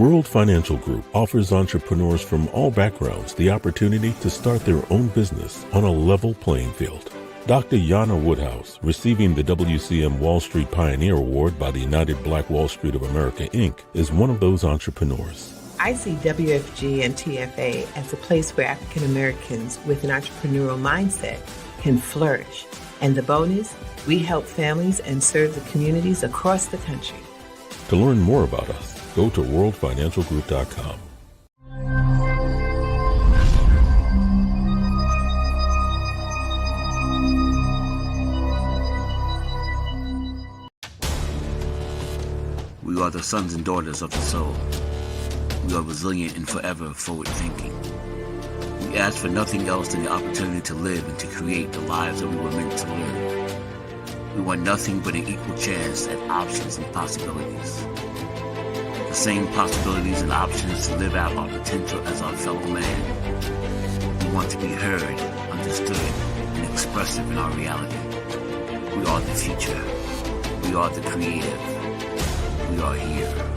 World Financial Group offers entrepreneurs from all backgrounds the opportunity to start their own business on a level playing field. Dr. Yana Woodhouse, receiving the WCM Wall Street Pioneer Award by the United Black Wall Street of America, Inc., is one of those entrepreneurs. I see WFG and TFA as a place where African Americans with an entrepreneurial mindset can flourish. And the bonus, we help families and serve the communities across the country. To learn more about us, go to worldfinancialgroup.com. We are the sons and daughters of the soul. We are resilient and forever forward-thinking. We ask for nothing else than the opportunity to live and to create the lives that we were meant to live. We want nothing but an equal chance at options and possibilities. The same possibilities and options to live out our potential as our fellow man. We want to be heard, understood, and expressive in our reality. We are the future. We are the creative. We are here.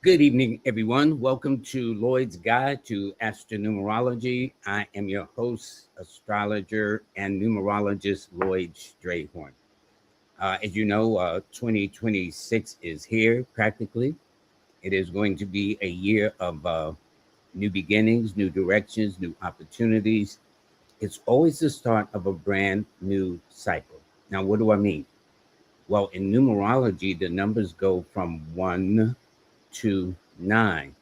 Good evening, everyone. Welcome to Lloyd's Guide to Astro-Numerology. I am your host, astrologer, and numerologist, Lloyd Strayhorn. As you know, 2026 is here, practically. It is going to be a year of new beginnings, new directions, new opportunities. It's always the start of a brand new cycle. Now, what do I mean? Well, in numerology, the numbers go from 1 to 9.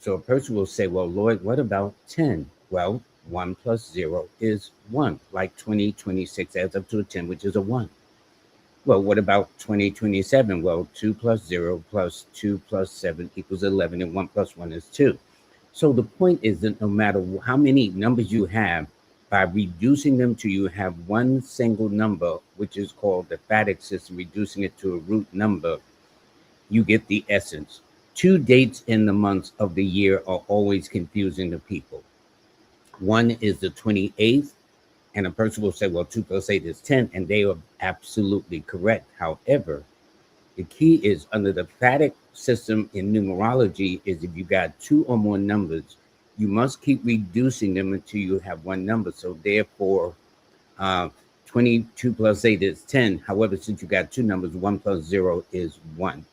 So a person will say, well, Lloyd, what about 10? Well, 1 plus 0 is 1, like 2026 adds up to a 10, which is a 1. Well, what about 2027? Well, 2 plus 0 plus 2 plus 7 equals 11, and 1 plus 1 is 2. So the point is that no matter how many numbers you have, by reducing them to you have one single number, which is called the phatic system, reducing it to a root number, you get the essence. 2 dates in the months of the year are always confusing to people. One is the 28th, and a person will say, well, 2 plus 8 is 10, and they are absolutely correct. However, the key is under the phatic system in numerology is if you got 2 or more numbers, you must keep reducing them until you have one number. So therefore, 22 plus 8 is 10. However, since you got 2 numbers, 1 plus 0 is 1.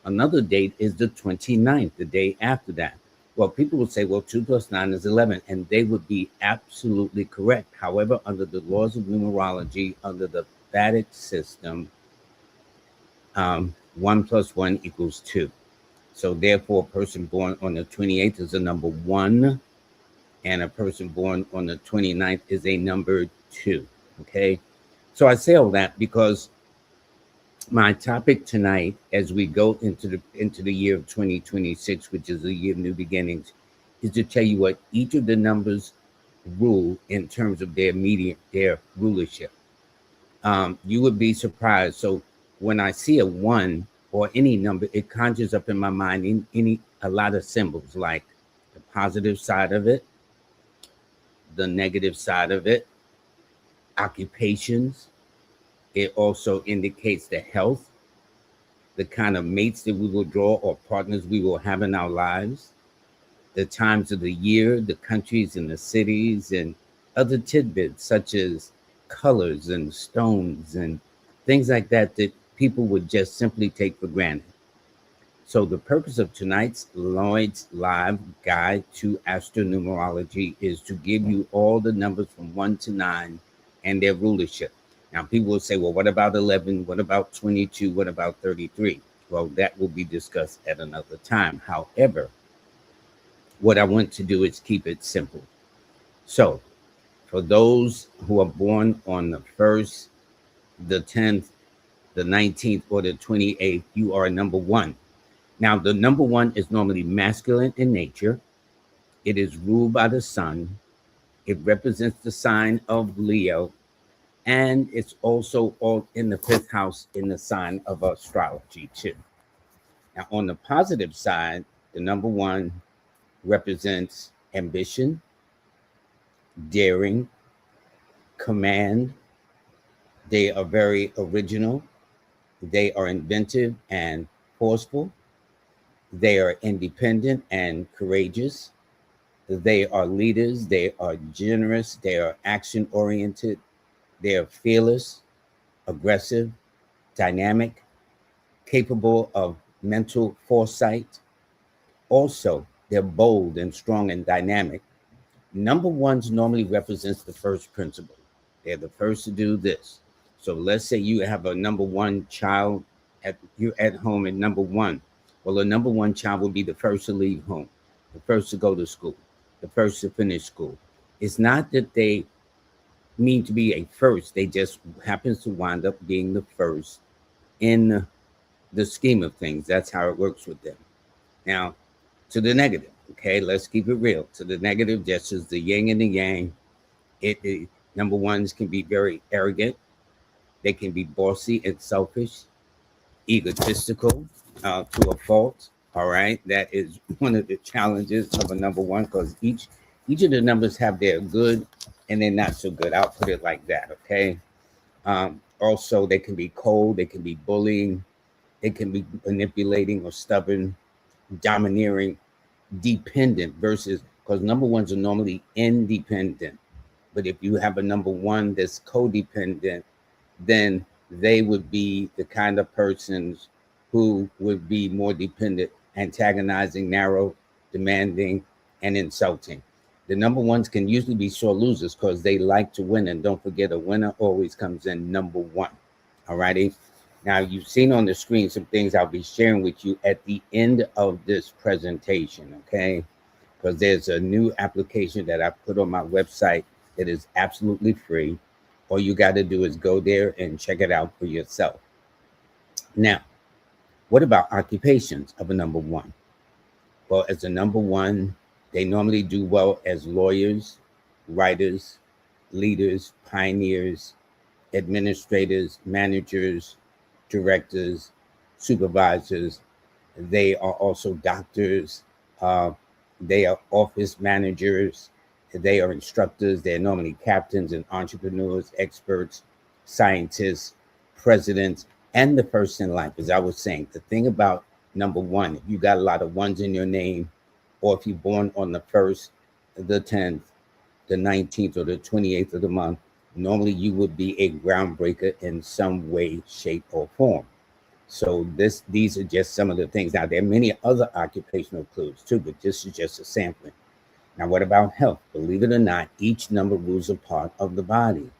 Another date is the 29th, the day after that. Well, people will say, well, 2 plus 9 is 11, and they would be absolutely correct. However, under the laws of numerology, under the phatic system, 1 plus 1 equals 2. So therefore, a person born on the 28th is a number 1, and a person born on the 29th is a number 2, okay? So I say all that because my topic tonight, as we go into the year of 2026, which is a year of new beginnings, is to tell you what each of the numbers rule in terms of their rulership. You would be surprised. So when I see a 1 or any number, it conjures up in my mind a lot of symbols, like the positive side of it, the negative side of it, occupations. It also indicates the health, the kind of mates that we will draw or partners we will have in our lives, the times of the year, the countries and the cities, and other tidbits such as colors and stones and things like that that people would just simply take for granted. So the purpose of tonight's Lloyd's Live Guide to Astro-Numerology is to give you all the numbers from 1 to 9 and their rulership. Now, people will say, well, what about 11? What about 22? What about 33? Well, that will be discussed at another time. However, what I want to do is keep it simple. So for those who are born on the 1st, the 10th, the 19th, or the 28th, you are number 1. Now, the number 1 is normally masculine in nature. It is ruled by the sun. It represents the sign of Leo. And it's also all in the 5th house in the sign of astrology too. Now, on the positive side, the number one represents ambition, daring, command. They are very original. They are inventive and forceful. They are independent and courageous. They are leaders. They are generous. They are action oriented. They are fearless, aggressive, dynamic, capable of mental foresight. Also, they're bold and strong and dynamic. Number ones normally represents the first principle. They're the first to do this. So let's say you have a number one child you're at home at number one. Well, the number one child will be the first to leave home, the first to go to school, the first to finish school. It's not that they mean to be a first, they just happens to wind up being the first in the scheme of things. That's how it works with them. Now, to the negative, okay, let's keep it real. To the negative, just as the yin and the yang, number ones can be very arrogant. They can be bossy and selfish, egotistical to a fault. All right, that is one of the challenges of a number one, because each of the numbers have their good and their not so good. I'll put it like that. Okay. Also, they can be cold. They can be bullying. They can be manipulating or stubborn, domineering, dependent versus, because number ones are normally independent. But if you have a number one that's codependent, then they would be the kind of persons who would be more dependent, antagonizing, narrow, demanding, and insulting. The number ones can usually be sore losers because they like to win. And don't forget, a winner always comes in number one. All righty. Now, you've seen on the screen some things I'll be sharing with you at the end of this presentation, okay? Because there's a new application that I put on my website that is absolutely free. All you got to do is go there and check it out for yourself. Now, what about occupations of a number one? Well, as a number one, they normally do well as lawyers, writers, leaders, pioneers, administrators, managers, directors, supervisors. They are also doctors. They are office managers. They are instructors. They're normally captains and entrepreneurs, experts, scientists, presidents, and the first in life. As I was saying, the thing about number one, if you got a lot of ones in your name, or if you're born on the 1st, the 10th, the 19th, or the 28th of the month, normally you would be a groundbreaker in some way, shape, or form. So these are just some of the things. Now, there are many other occupational clues too, but this is just a sampling. Now, what about health? Believe it or not, each number rules a part of the body.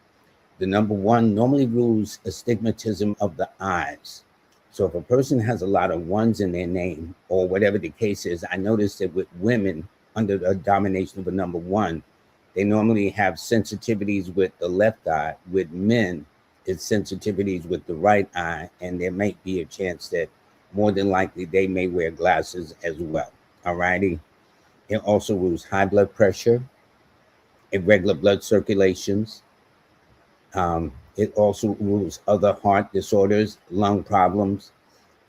The number one normally rules astigmatism of the eyes. So if a person has a lot of ones in their name, or whatever the case is, I noticed that with women under the domination of a number one, they normally have sensitivities with the left eye. With men, it's sensitivities with the right eye, and there might be a chance that more than likely they may wear glasses as well. All righty. It also rules high blood pressure, irregular blood circulations. It also rules other heart disorders, lung problems,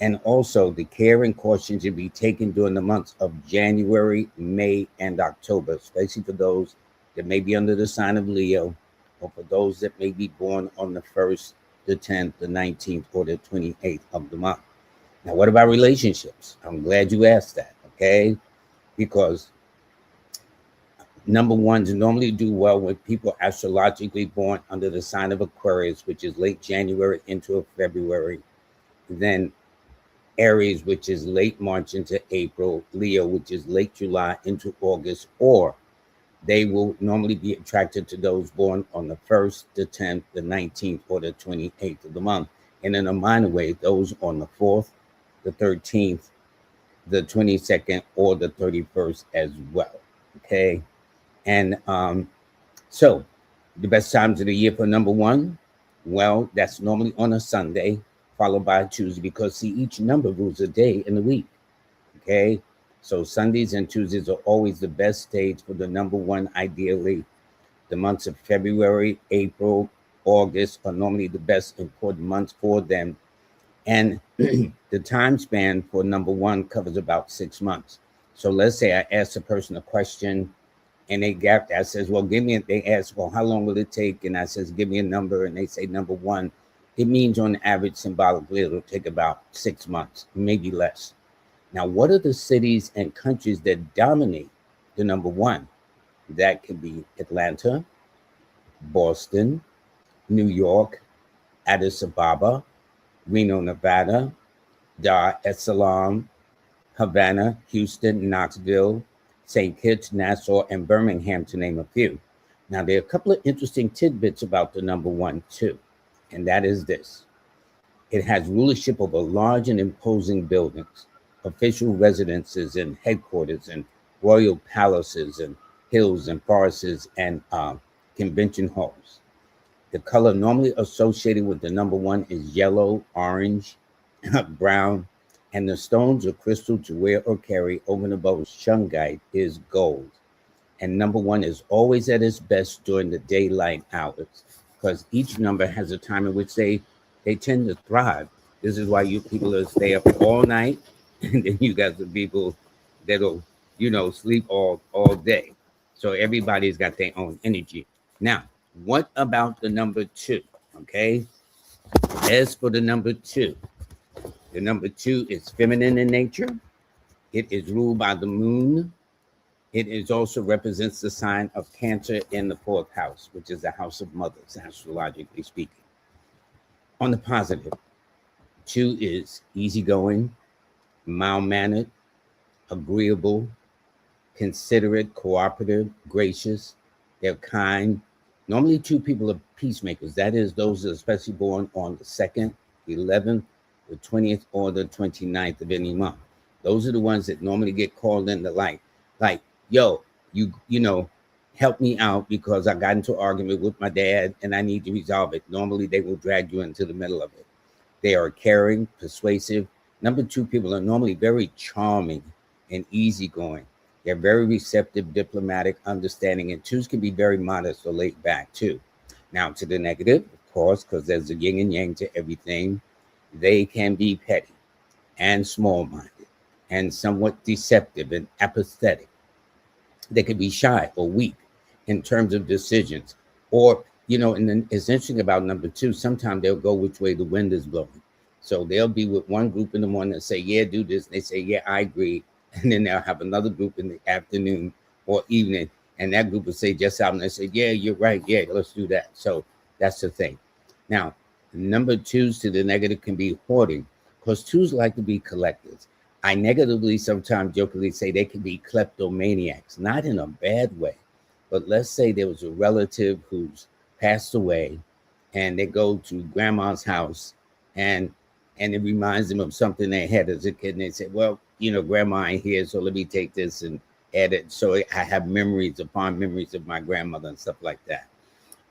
and also the care and caution should be taken during the months of January, May, and October, especially for those that may be under the sign of Leo, or for those that may be born on the 1st, the 10th, the 19th, or the 28th of the month. Now, what about relationships? I'm glad you asked that, okay? Because number ones normally do well with people astrologically born under the sign of Aquarius, which is late January into February. Then Aries, which is late March into April. Leo, which is late July into August. Or they will normally be attracted to those born on the 1st, the 10th, the 19th, or the 28th of the month. And in a minor way, those on the 4th, the 13th, the 22nd, or the 31st as well. Okay. And so the best times of the year for number one, well, that's normally on a Sunday, followed by a Tuesday, because see, each number rules a day in the week. Okay. So Sundays and Tuesdays are always the best stage for the number one. Ideally, the months of February, April, August are normally the best important months for them. And the time span for number one covers about 6 months. So let's say I ask a person a question and I says, well, they ask, well, how long will it take? And I says, give me a number. And they say number one. It means on average, symbolically, it'll take about 6 months, maybe less. Now, what are the cities and countries that dominate the number one? That could be Atlanta, Boston, New York, Addis Ababa, Reno, Nevada, Dar es Salaam, Havana, Houston, Knoxville, St. Kitts, Nassau, and Birmingham, to name a few. Now, there are a couple of interesting tidbits about the number one, too, and that is this. It has rulership over large and imposing buildings, official residences and headquarters, and royal palaces, and hills and forests, and convention halls. The color normally associated with the number one is yellow, orange, brown, and the stones or crystal to wear or carry over and above shungite is gold. And number one is always at its best during the daylight hours, because each number has a time in which they tend to thrive. This is why you people will stay up all night, and then you got the people that'll, sleep all day. So everybody's got their own energy. Now, what about the number two? Okay. As for the number two is feminine in nature. It is ruled by the moon. It is also represents the sign of Cancer in the fourth house, which is the house of mothers, astrologically speaking. On the positive, two is easygoing, mild-mannered, agreeable, considerate, cooperative, gracious. They're kind. Normally, two people are peacemakers. That is, those that are especially born on the 2nd, 11th, the 20th, or the 29th of any month. Those are the ones that normally get called in the light. Like, yo, you help me out because I got into an argument with my dad and I need to resolve it. Normally, they will drag you into the middle of it. They are caring, persuasive. Number two people are normally very charming and easygoing. They're very receptive, diplomatic, understanding, and twos can be very modest or laid back too. Now to the negative, of course, because there's a yin and yang to everything. They can be petty and small-minded and somewhat deceptive and apathetic. They can be shy or weak in terms of decisions. Or, and then it's interesting about number two, sometimes they'll go which way the wind is blowing. So they'll be with one group in the morning and say, yeah, do this. And they say, yeah, I agree. And then they'll have another group in the afternoon or evening. And that group will say just out and they say, yeah, you're right. Yeah, let's do that. So that's the thing. Now, number twos to the negative can be hoarding, because twos like to be collectors. I negatively sometimes jokingly say they can be kleptomaniacs, not in a bad way. But let's say there was a relative who's passed away and they go to grandma's house and it reminds them of something they had as a kid. And they say, well, grandma ain't here, so let me take this and add it. So I have memories upon memories of my grandmother and stuff like that.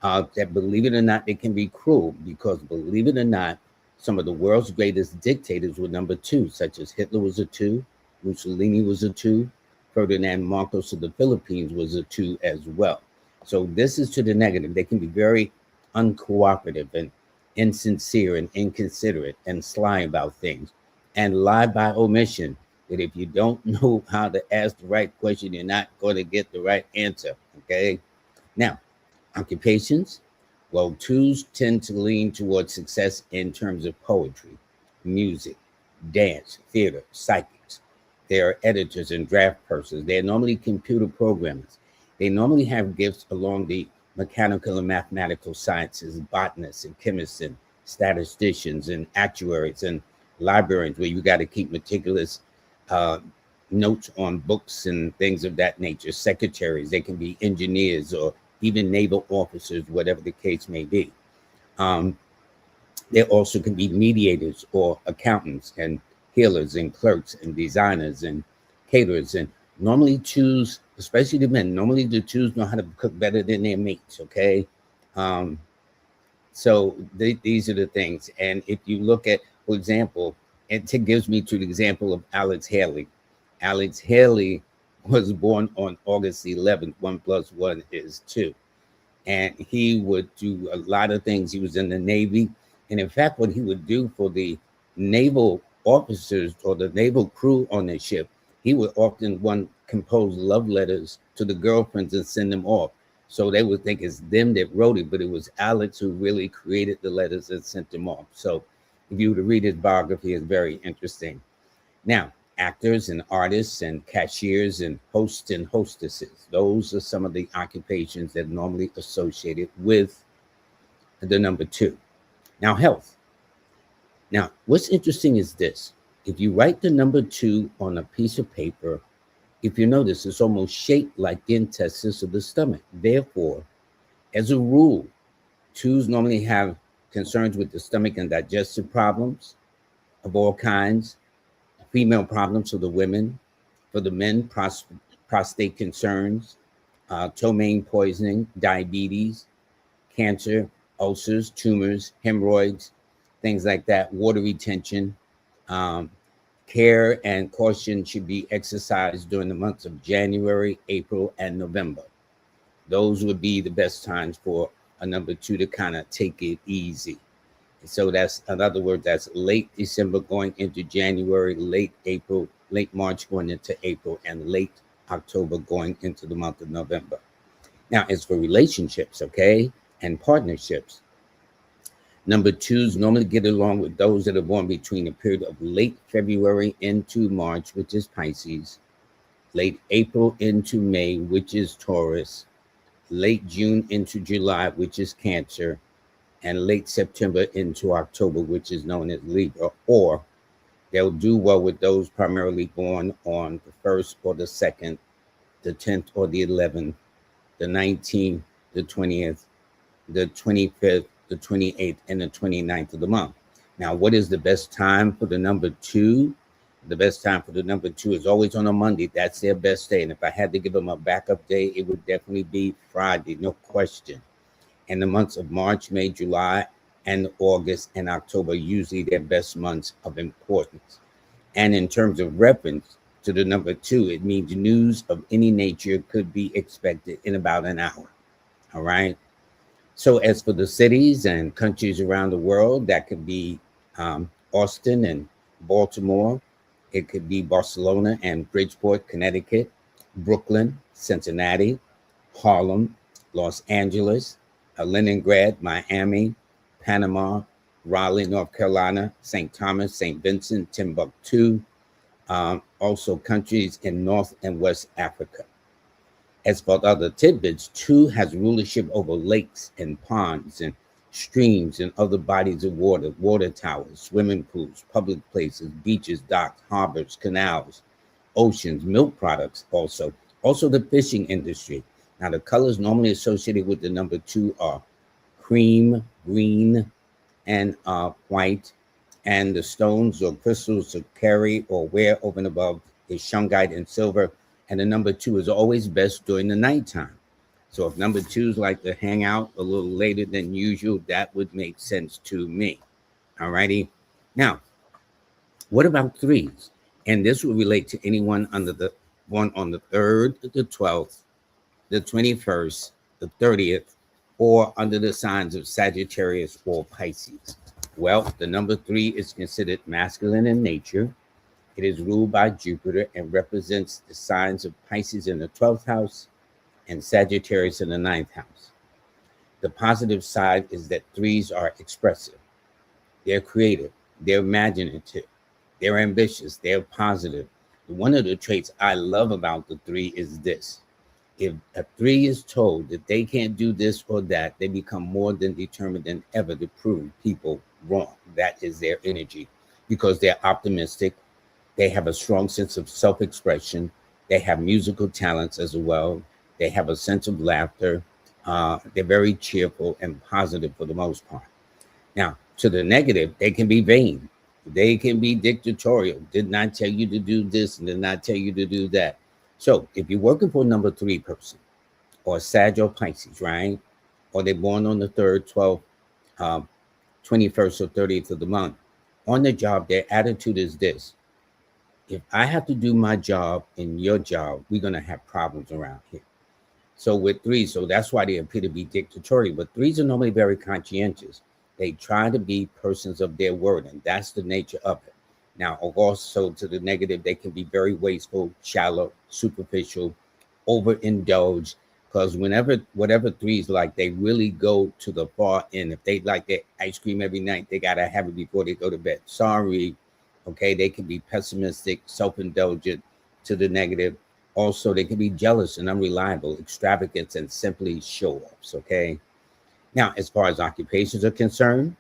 That, believe it or not, they can be cruel, because believe it or not, some of the world's greatest dictators were number two, such as Hitler was a two, Mussolini was a two, Ferdinand Marcos of the Philippines was a two as well. So this is to the negative. They can be very uncooperative and insincere and inconsiderate and sly about things and lie by omission. That if you don't know how to ask the right question, you're not going to get the right answer. Okay. Now, occupations. Well, twos tend to lean towards success in terms of poetry, music, dance, theater, psychics. They are editors and draft persons. They are normally computer programmers. They normally have gifts along the mechanical and mathematical sciences, botanists and chemists and statisticians and actuaries and librarians, where you got to keep meticulous notes on books and things of that nature. Secretaries, they can be engineers or even naval officers, whatever the case may be. They also can be mediators or accountants and healers and clerks and designers and caterers. And normally twos, especially the men, normally the twos know how to cook better than their mates, okay? So these are the things. And if you look at, for example, it gives me to the example of Alex Haley. Alex Haley was born on August 11th. 1 + 1 is 2. And he would do a lot of things. He was in the Navy. And in fact, what he would do for the naval officers or the naval crew on the ship, he would often compose love letters to the girlfriends and send them off. So they would think it's them that wrote it, but it was Alex who really created the letters and sent them off. So if you were to read his biography, it's very interesting. Now, actors and artists and cashiers and hosts and hostesses, those are some of the occupations that are normally associated with the number 2. Now, health. Now, what's interesting is this. If you write the number 2 on a piece of paper, if you notice, it's almost shaped like the intestines of the stomach. Therefore, as a rule, 2s normally have concerns with the stomach and digestive problems of all kinds, female problems for the women, for the men, prostate concerns, ptomaine poisoning, diabetes, cancer, ulcers, tumors, hemorrhoids, things like that, water retention. Care and caution should be exercised during the months of January, April, and November. Those would be the best times for a number 2 to kind of take it easy. So that's, in other words, that's late December going into January, late April, late March going into April, and late October going into the month of November. Now, as for relationships, okay, and partnerships, number 2s normally get along with those that are born between the period of late February into March, which is Pisces, late April into May, which is Taurus, late June into July, which is Cancer, and late September into October, which is known as Libra. Or they'll do well with those primarily born on the 1st or the 2nd, the 10th or the 11th, the 19th, the 20th, the 25th, the 28th, and the 29th of the month. Now, what is the best time for the number 2? The best time for the number 2 is always on a Monday. That's their best day. And if I had to give them a backup day, it would definitely be Friday, no question. And the months of March, May, July, and August and October, usually their best months of importance. And in terms of reference to the number 2, it means news of any nature could be expected in about an hour. All right. So as for the cities and countries around the world, that could be Austin and Baltimore. It could be Barcelona and Bridgeport, Connecticut, Brooklyn, Cincinnati, Harlem, Los Angeles, Leningrad, Miami, Panama, Raleigh, North Carolina, St. Thomas, St. Vincent, Timbuktu, also countries in North and West Africa. As for other tidbits, 2 has rulership over lakes and ponds and streams and other bodies of water, water towers, swimming pools, public places, beaches, docks, harbors, canals, oceans, milk products also the fishing industry. Now, the colors normally associated with the number 2 are cream, green, and white. And the stones or crystals to carry or wear over and above is shungite and silver. And the number 2 is always best during the nighttime. So if number 2s like to hang out a little later than usual, that would make sense to me. All righty. Now, what about 3s? And this will relate to anyone under the one on the 3rd, the 12th, the 21st, the 30th, or under the signs of Sagittarius or Pisces. Well, the number 3 is considered masculine in nature. It is ruled by Jupiter and represents the signs of Pisces in the 12th house and Sagittarius in the 9th house. The positive side is that 3s are expressive. They're creative. They're imaginative. They're ambitious. They're positive. One of the traits I love about the 3 is this. If a 3 is told that they can't do this or that, they become more than determined than ever to prove people wrong. That is their energy because they're optimistic. They have a strong sense of self-expression. They have musical talents as well. They have a sense of laughter. They're very cheerful and positive for the most part. Now, to the negative, they can be vain. They can be dictatorial. Did not tell you to do this and did not tell you to do that. So if you're working for a number 3 person or Sag or Pisces, right? Or they're born on the 3rd, 12th, 21st or 30th of the month, on the job, their attitude is this. If I have to do my job and your job, we're going to have problems around here. So with 3s, so that's why they appear to be dictatorial. But 3s are normally very conscientious. They try to be persons of their word, and that's the nature of it. Now, also to the negative, they can be very wasteful, shallow, superficial, overindulge. Because whatever threes like, they really go to the far end. If they like their ice cream every night, they gotta have it before they go to bed. Sorry, okay. They can be pessimistic, self-indulgent to the negative. Also, they can be jealous and unreliable, extravagant, and simply show-offs. Okay. Now, as far as occupations are concerned,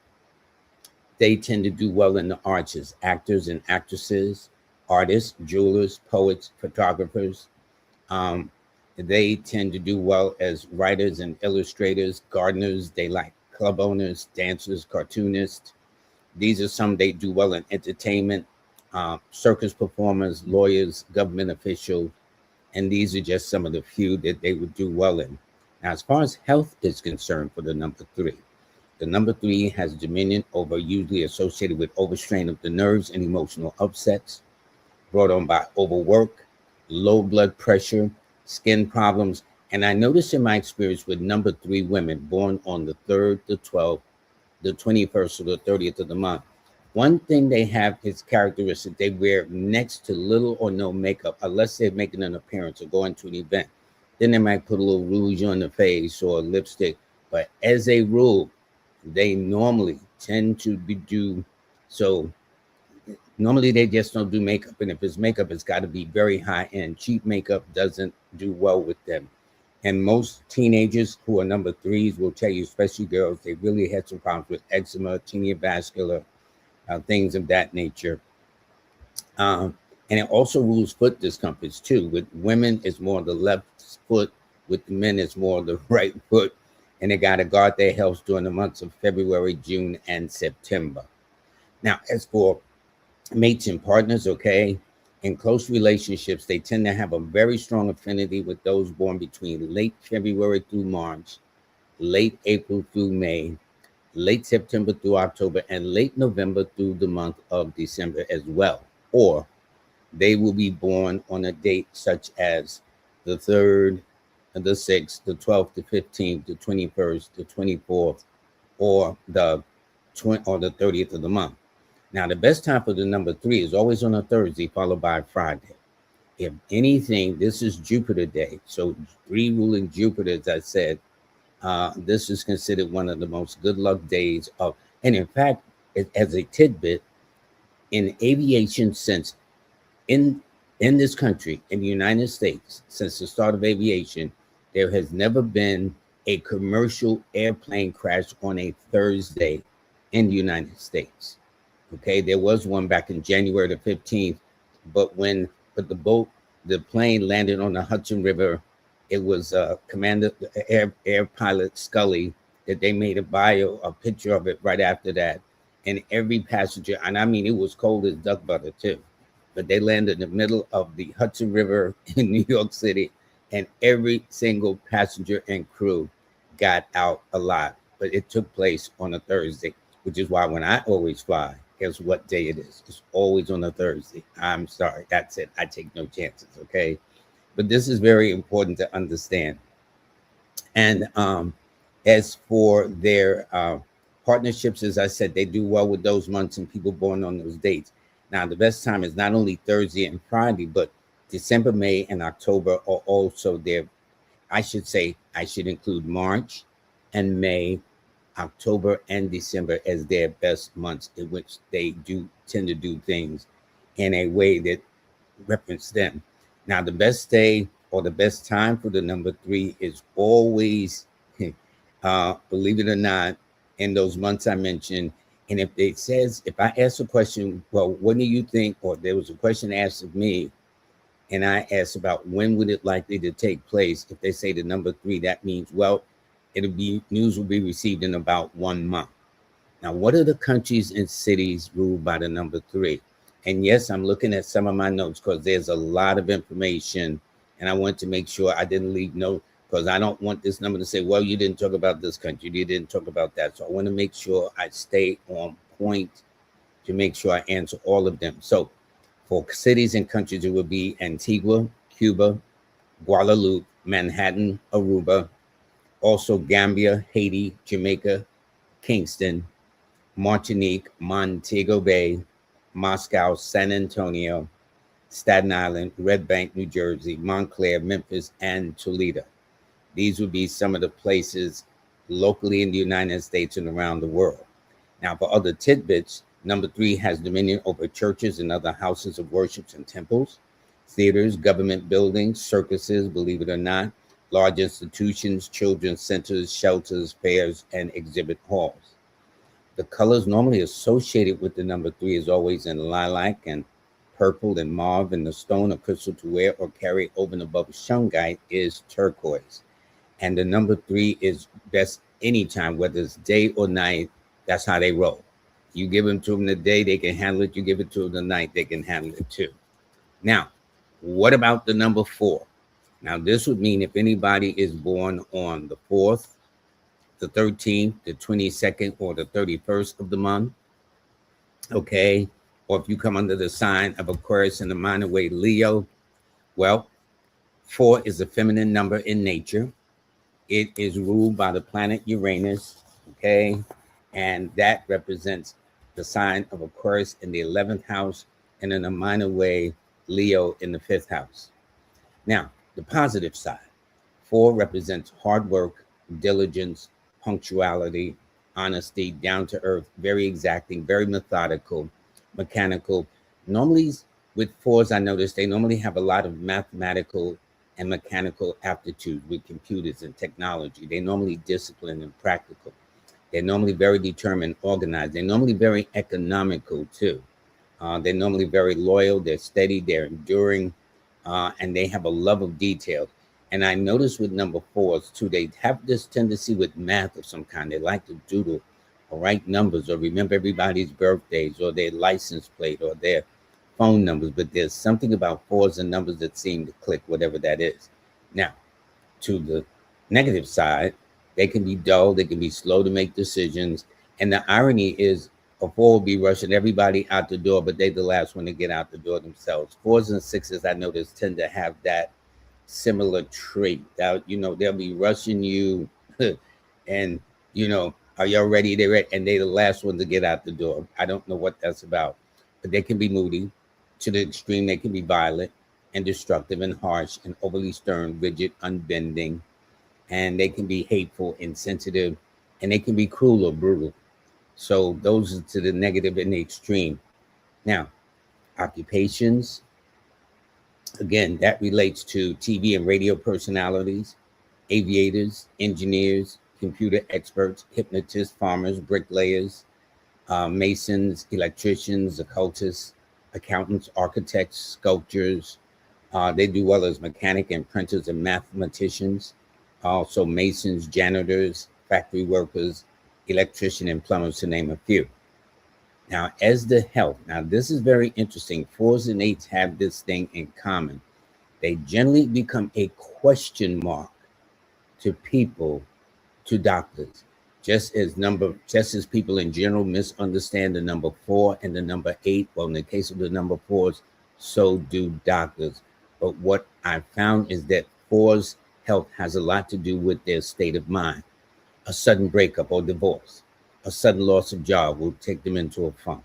they tend to do well in the arts as actors and actresses, artists, jewelers, poets, photographers. Um, they tend to do well as writers and illustrators, gardeners. They like club owners, dancers, cartoonists. These are some they do well in entertainment, circus performers, lawyers, government officials, and these are just some of the few that they would do well in. Now, as far as health is concerned for the number three, the number three has dominion over, usually associated with overstrain of the nerves and emotional upsets brought on by overwork, low blood pressure, skin problems. And I noticed in my experience with number three women born on the 3rd, the 12th, the 21st, or the 30th of the month, one thing they have is characteristic. They wear next to little or no makeup, unless they're making an appearance or going to an event. Then they might put a little rouge on the face or lipstick. But as a rule, they normally tend to do so. Normally, they just don't do makeup. And if it's makeup, it's got to be very high end. Cheap makeup doesn't do well with them. And most teenagers who are number threes will tell you, especially girls, they really had some problems with eczema, vascular, things of that nature. And it also rules foot discomforts too. With women, it's more the left foot. With the men, it's more the right foot. And they got to guard their health during the months of February, June, and September. Now, as for mates and partners, okay, in close relationships, they tend to have a very strong affinity with those born between late February through March, late April through May, late September through October, and late November through the month of December as well. Or they will be born on a date such as the 3rd, the 6th, the 12th, the 15th, the 21st, the 24th, or the 30th of the month. Now, the best time for the number three is always on a Thursday, followed by a Friday. If anything, this is Jupiter Day. So 3 ruling Jupiter, as I said, this is considered one of the most good luck days of, and in fact, as a tidbit, in aviation since in this country, in the United States, since the start of aviation, there has never been a commercial airplane crash on a Thursday in the United States. Okay, there was one back in January the 15th, but the plane landed on the Hudson River, it was Commander Air Pilot Scully that they made a picture of it right after that. And every passenger, and I mean, it was cold as duck butter too, but they landed in the middle of the Hudson River in New York City, and every single passenger and crew got out alive. But it took place on a Thursday, which is why when I always fly, guess what day it is? It's always on a Thursday. I'm sorry, that's it. I take no chances, okay? But this is very important to understand. And as for their partnerships, as I said, they do well with those months and people born on those dates. Now, the best time is not only Thursday and Friday, but December, May, and October are also there. I should include March and May, October and December as their best months in which they do tend to do things in a way that reference them. Now, the best day or the best time for the number three is always, believe it or not, in those months I mentioned. And if I ask a question, well, what do you think? Or there was a question asked of me, and I asked about when would it likely to take place. If they say the number three, that means, well, news will be received in about 1 month. Now, what are the countries and cities ruled by the number three? And yes, I'm looking at some of my notes because there's a lot of information, and I want to make sure I didn't leave no, because I don't want this number to say, well, you didn't talk about this country, you didn't talk about that. So I want to make sure I stay on point to make sure I answer all of them. So for cities and countries, it would be Antigua, Cuba, Guadeloupe, Manhattan, Aruba, also Gambia, Haiti, Jamaica, Kingston, Martinique, Montego Bay, Moscow, San Antonio, Staten Island, Red Bank, New Jersey, Montclair, Memphis, and Toledo. These would be some of the places locally in the United States and around the world. Now, for other tidbits, number 3 has dominion over churches and other houses of worship and temples, theaters, government buildings, circuses, believe it or not, large institutions, children's centers, shelters, fairs, and exhibit halls. The colors normally associated with the number 3 is always in lilac and purple and mauve, and the stone or crystal to wear or carry over and above shungite is turquoise. And the number 3 is best anytime, whether it's day or night. That's how they roll. You give them to them the day, they can handle it. You give it to them the night, they can handle it too. Now, what about the number 4? Now, this would mean if anybody is born on the 4th, the 13th, the 22nd, or the 31st of the month, okay, or if you come under the sign of Aquarius in the minor way Leo, well, 4 is a feminine number in nature. It is ruled by the planet Uranus, okay, and that represents the sign of Aquarius in the 11th house, and in a minor way Leo in the 5th house. Now, the positive side, 4 represents hard work, diligence, punctuality, honesty, down to earth, very exacting, very methodical, mechanical. Normally with 4s, I noticed they normally have a lot of mathematical and mechanical aptitude with computers and technology. They're normally disciplined and practical. They're normally very determined, organized. They're normally very economical too. They're normally very loyal. They're steady. They're enduring, and they have a love of detail. And I noticed with number 4s too, they have this tendency with math of some kind. They like to doodle or write numbers or remember everybody's birthdays or their license plate or their phone numbers. But there's something about 4s and numbers that seem to click, whatever that is. Now, to the negative side, they can be dull. They can be slow to make decisions. And the irony is a 4 will be rushing everybody out the door, but they're the last one to get out the door themselves. 4s and 6s, I noticed, tend to have that similar trait. That, they'll be rushing you and, are y'all ready? They're ready. And they're the last one to get out the door. I don't know what that's about, but they can be moody to the extreme. They can be violent and destructive and harsh and overly stern, rigid, unbending, and they can be hateful, insensitive, and they can be cruel or brutal. So those are to the negative and the extreme. Now, occupations, again, that relates to TV and radio personalities, aviators, engineers, computer experts, hypnotists, farmers, bricklayers, masons, electricians, occultists, accountants, architects, sculptors. They do well as mechanic and printers and mathematicians. Also masons, janitors, factory workers, electrician, and plumbers, to name a few. Now, as the health, now this is very interesting. 4s and 8s have this thing in common. They generally become a question mark to people, to doctors, just as people in general misunderstand the number 4 and the number 8. Well, in the case of the number 4s, so do doctors. But what I found is that 4s' health has a lot to do with their state of mind. A sudden breakup or divorce, a sudden loss of job will take them into a funk.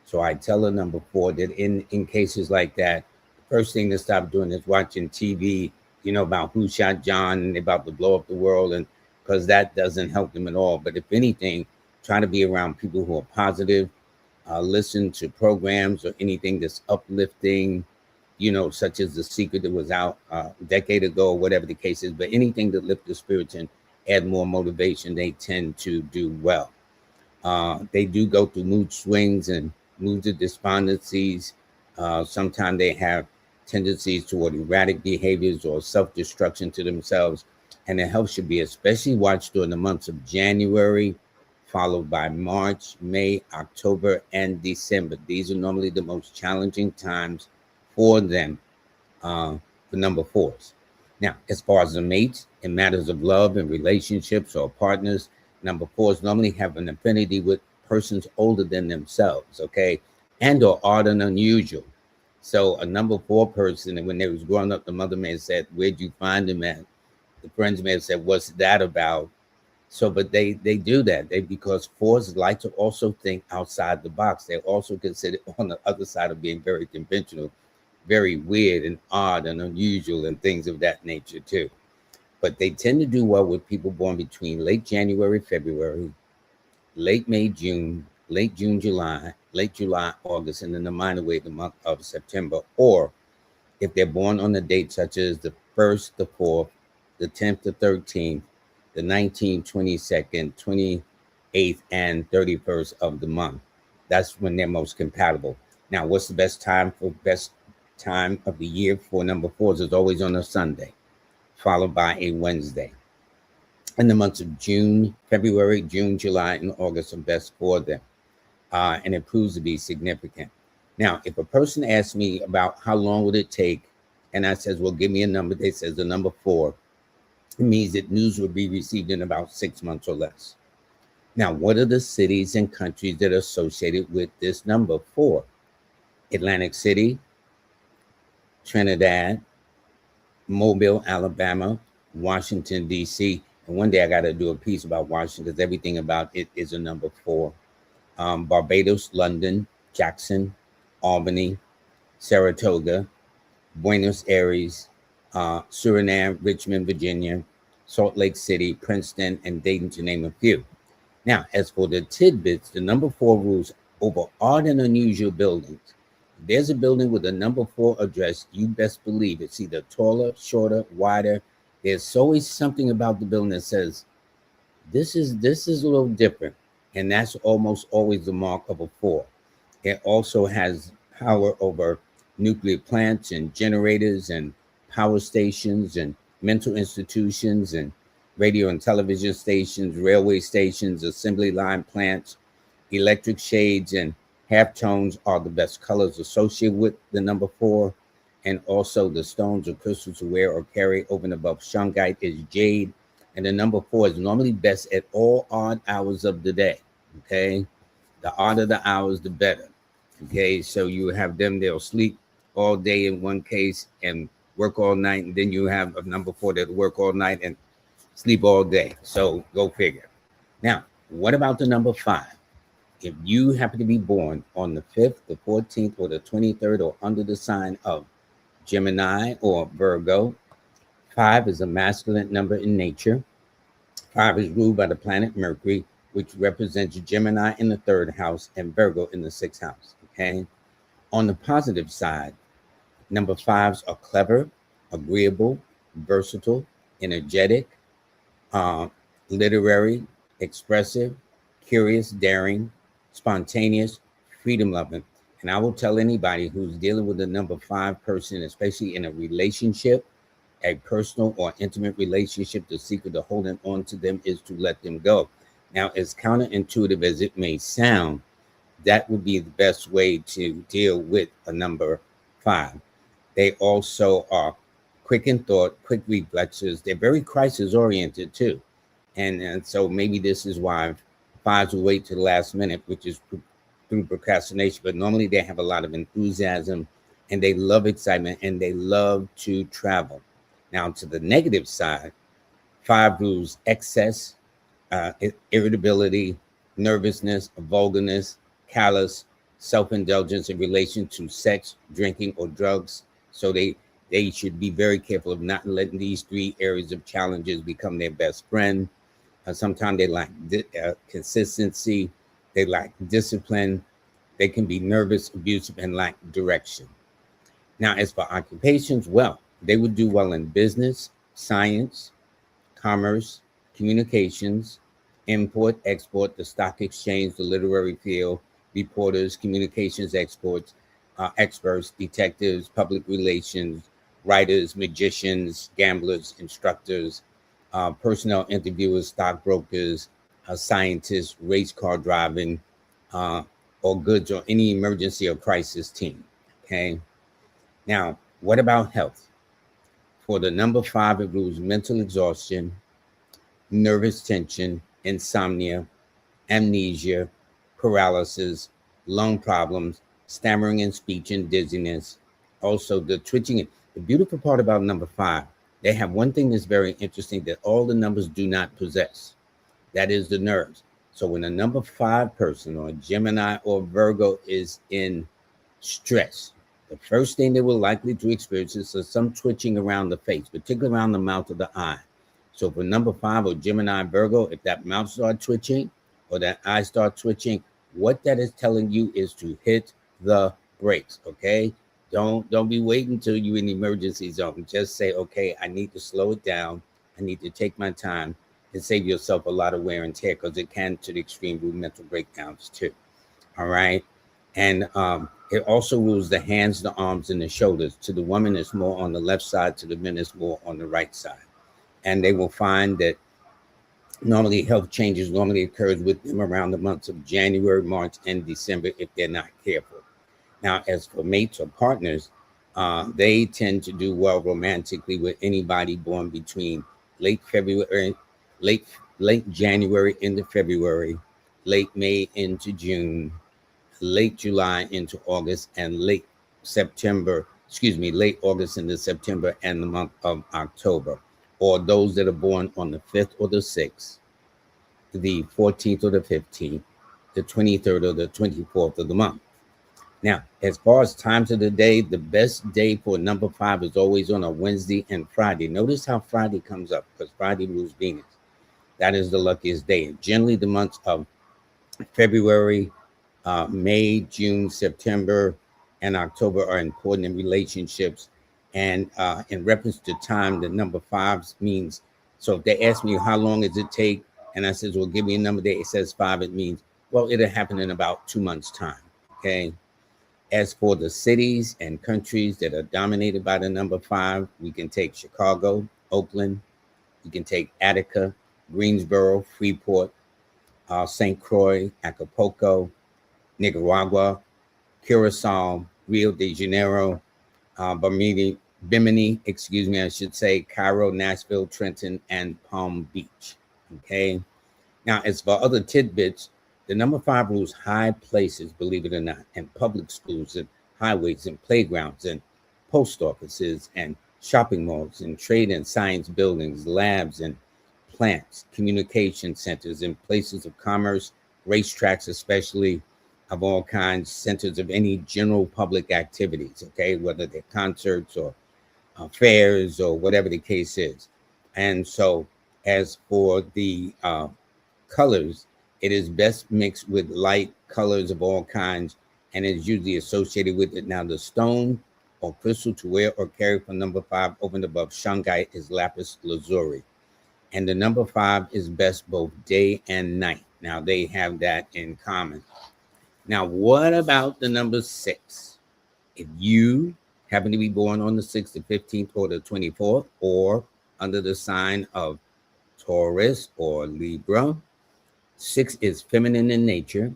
So I tell a number 4 that in cases like that, the first thing to stop doing is watching TV, about who shot John and they're about to blow up the world, and because that doesn't help them at all. But if anything, try to be around people who are positive, listen to programs or anything that's uplifting, such as The Secret that was out a decade ago, or whatever the case is. But anything that lifts the spirits and add more motivation, they tend to do well. They do go through mood swings and moods of despondencies. Sometimes they have tendencies toward erratic behaviors or self-destruction to themselves. And their health should be especially watched during the months of January, followed by March, May, October, and December. These are normally the most challenging times for them, for number 4s. Now, as far as the mates, in matters of love and relationships or partners, number 4s normally have an affinity with persons older than themselves, okay, and or odd and unusual. So a number 4 person, and when they was growing up, the mother may have said, "Where'd you find him at?" The friends may have said, "What's that about?" So, but they do that because fours like to also think outside the box. They're also considered on the other side of being very conventional, very weird and odd and unusual and things of that nature too. But they tend to do well with people born between late January, February, late May, June, late June, July, late July, August, and then the minor way, the month of September. Or if they're born on a date such as the 1st, the 4th, the 10th, the 13th, the 19th, 22nd, 28th, and 31st of the month. That's when they're most compatible. Now, what's the best time of the year for number fours? Is always on a Sunday, followed by a Wednesday. In the months of June, February, June, July, and August are best for them. And it proves to be significant. Now, if a person asks me about how long would it take, and I says, well, give me a number, they says the number 4, it means that news would be received in about 6 months or less. Now, what are the cities and countries that are associated with this number 4? Atlantic City, Trinidad, Mobile, Alabama, Washington, D.C. And one day I got to do a piece about Washington because everything about it is a number 4. Barbados, London, Jackson, Albany, Saratoga, Buenos Aires, Suriname, Richmond, Virginia, Salt Lake City, Princeton, and Dayton, to name a few. Now, as for the tidbits, the number 4 rules over odd and unusual buildings. If there's a building with a number 4 address, you best believe it's either taller, shorter, wider. There's always something about the building that says, this is a little different. And that's almost always the mark of a 4. It also has power over nuclear plants and generators and power stations and mental institutions and radio and television stations, railway stations, assembly line plants. Electric shades and halftones are the best colors associated with the number 4. And also the stones or crystals to wear or carry over and above shungite is jade. And the number 4 is normally best at all odd hours of the day. Okay. The odder the hours, the better. Okay. So you have them, they'll sleep all day in one case and work all night. And then you have a number 4 that'll work all night and sleep all day. So go figure. Now, what about the number 5? If you happen to be born on the 5th, the 14th, or the 23rd, or under the sign of Gemini or Virgo, 5 is a masculine number in nature. 5 is ruled by the planet Mercury, which represents Gemini in the 3rd house and Virgo in the 6th house. Okay. On the positive side, number 5s are clever, agreeable, versatile, energetic, literary, expressive, curious, daring, spontaneous, freedom-loving. And I will tell anybody who's dealing with a number 5 person, especially in a relationship, a personal or intimate relationship, the secret to holding on to them is to let them go. Now, as counterintuitive as it may sound, that would be the best way to deal with a number 5. They also are quick in thought, quick reflexes. They're very crisis-oriented too. And so maybe this is why 5s will wait to the last minute, which is through procrastination. But normally they have a lot of enthusiasm and they love excitement and they love to travel. Now, to the negative side, 5 rules excess, irritability, nervousness, vulgarness, callous, self-indulgence in relation to sex, drinking, or drugs. So they should be very careful of not letting these 3 areas of challenges become their best friend. Sometimes they lack consistency, they lack discipline, they can be nervous, abusive, and lack direction. Now, as for occupations, well, they would do well in business, science, commerce, communications, import, export, the stock exchange, the literary field, reporters, communications experts, detectives, public relations, writers, magicians, gamblers, instructors, personnel interviewers, stockbrokers, scientists, race car driving, or goods or any emergency or crisis team. Okay. Now, what about health? For the number 5, it rules mental exhaustion, nervous tension, insomnia, amnesia, paralysis, lung problems, stammering in speech, and dizziness. Also, the twitching. The beautiful part about number 5, they have one thing that's very interesting that all the numbers do not possess. That is the nerves. So when a number 5 person or a Gemini or Virgo is in stress, the first thing they will likely to experience is some twitching around the face, particularly around the mouth of the eye. So for number 5 or Gemini Virgo, if that mouth starts twitching or that eye starts twitching, what that is telling you is to hit the brakes, okay? Don't be waiting until you're in the emergency zone. Just say, okay, I need to slow it down. I need to take my time and save yourself a lot of wear and tear, because it can to the extreme do mental breakdowns too. All right. And it also rules the hands, the arms, and the shoulders. To the woman, it's more on the left side. To the men, it's more on the right side. And they will find that normally health changes normally occurs with them around the months of January, March, and December if they're not careful. Now, as for mates or partners, they tend to do well romantically with anybody born between late February, late January into February, late May into June, late July into August, and late August into September and the month of October, or those that are born on the 5th or the 6th, the 14th or the 15th, the 23rd or the 24th of the month. Now, as far as times of the day, the best day for number 5 is always on a Wednesday and Friday. Notice how Friday comes up, because Friday rules Venus. That is the luckiest day. Generally, the months of February, May, June, September, and October are important in relationships. And in reference to time, the number 5 means, so if they ask me how long does it take, and I says, well, give me a number that it says 5, it means, well, it'll happen in about 2 months' time, okay? As for the cities and countries that are dominated by the number 5, we can take Chicago, Oakland, we can take Attica, Greensboro, Freeport, St. Croix, Acapulco, Nicaragua, Curacao, Rio de Janeiro, Bimini, Cairo, Nashville, Trenton, and Palm Beach. Okay. Now, as for other tidbits, the number 5 rules high places, believe it or not, and public schools and highways and playgrounds and post offices and shopping malls and trade and science buildings, labs and plants, communication centers and places of commerce, racetracks, especially of all kinds, centers of any general public activities, okay, whether they're concerts or fairs or whatever the case is. And so as for the colors, it is best mixed with light colors of all kinds and is usually associated with it. Now, the stone or crystal to wear or carry for number 5 over and above shungite is lapis lazuli. And the number 5 is best both day and night. Now, they have that in common. Now, what about the number 6? If you happen to be born on the 6th, the 15th, or the 24th, or under the sign of Taurus or Libra, 6 is feminine in nature.